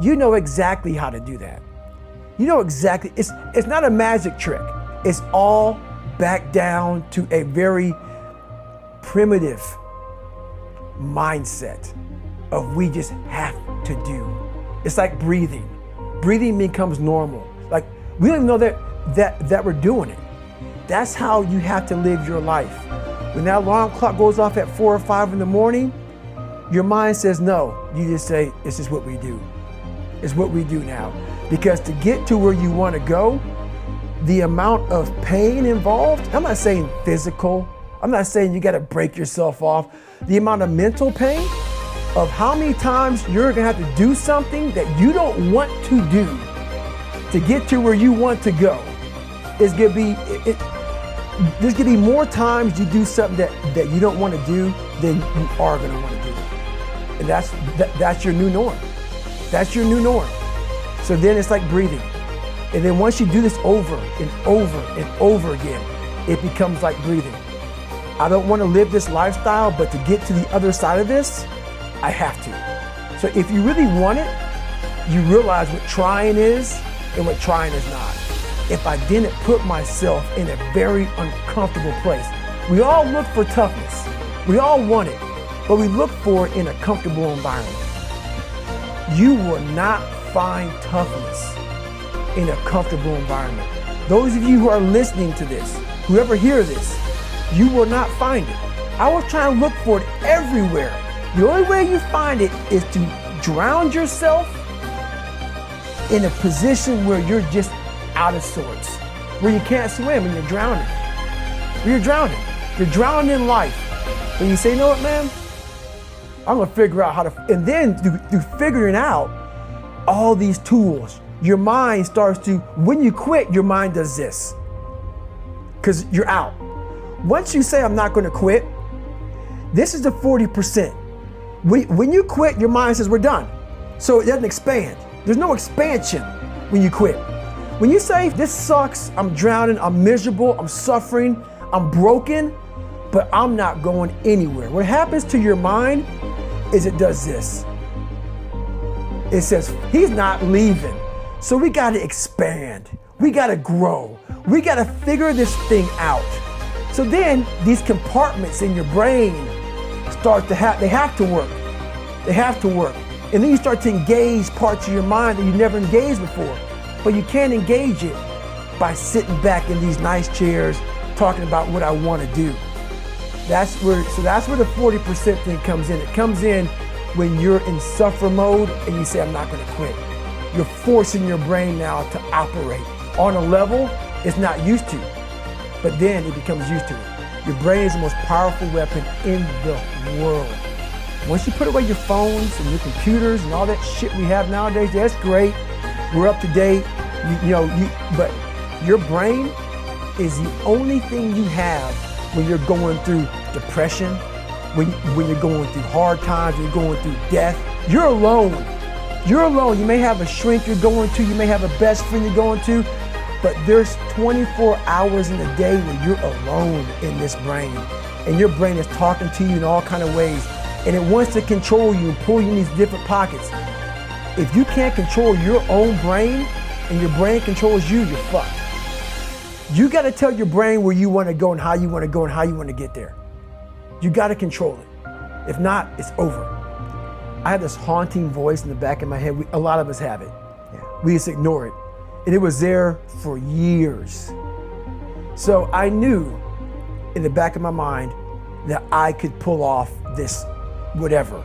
you know exactly how to do that. You know exactly, it's not a magic trick. It's all back down to a very primitive mindset of we just have to do. It's like breathing. Breathing becomes normal. Like we don't even know that we're doing it. That's how you have to live your life. When that alarm clock goes off at 4 or 5 in the morning, your mind says no. You just say, this is what we do. It's what we do now. Because to get to where you want to go, the amount of pain involved, I'm not saying physical, I'm not saying you got to break yourself off. The amount of mental pain of how many times you're going to have to do something that you don't want to do to get to where you want to go is going to be, there's going to be more times you do something that you don't want to do than you are going to want to do. And that's your new norm. That's your new norm. So then it's like breathing. And then once you do this over and over and over again, it becomes like breathing. I don't want to live this lifestyle, but to get to the other side of this, I have to. So if you really want it, you realize what trying is and what trying is not. If I didn't put myself in a very uncomfortable place. We all look for toughness. We all want it, but we look for it in a comfortable environment. You will not find toughness in a comfortable environment. Those of you who are listening to this, whoever hears this, you will not find it. I was trying to look for it everywhere. The only way you find it is to drown yourself in a position where you're just out of sorts, where you can't swim and you're drowning. You're drowning. You're drowning in life. And you say, you know what, man? I'm gonna figure out how to, and then through figuring out all these tools, your mind starts to, when you quit, your mind does this, because you're out. Once you say, I'm not gonna quit, this is the 40%. When you quit, your mind says, we're done. So it doesn't expand. There's no expansion when you quit. When you say, this sucks, I'm drowning, I'm miserable, I'm suffering, I'm broken, but I'm not going anywhere. What happens to your mind is it does this. It says, he's not leaving. So we gotta expand. We gotta grow. We gotta figure this thing out. So then these compartments in your brain start to they have to work. They have to work. And then you start to engage parts of your mind that you never engaged before. But you can't engage it by sitting back in these nice chairs talking about what I want to do. That's where the 40% thing comes in. It comes in when you're in suffer mode and you say, I'm not going to quit. You're forcing your brain now to operate on a level it's not used to, but then it becomes used to it. Your brain is the most powerful weapon in the world. Once you put away your phones and your computers and all that shit we have nowadays, that's great. We're up to date, but your brain is the only thing you have when you're going through depression, when you're going through hard times, when you're going through death. You're alone. You're alone. You may have a shrink you're going to, you may have a best friend you're going to, but there's 24 hours in a day where you're alone in this brain. And your brain is talking to you in all kinds of ways. And it wants to control you and pull you in these different pockets. If you can't control your own brain and your brain controls you, you're fucked. You got to tell your brain where you want to go and how you want to go and how you want to get there. You got to control it. If not, it's over. I have this haunting voice in the back of my head. A lot of us have it. Yeah. We just ignore it. And it was there for years. So I knew in the back of my mind that I could pull off this whatever.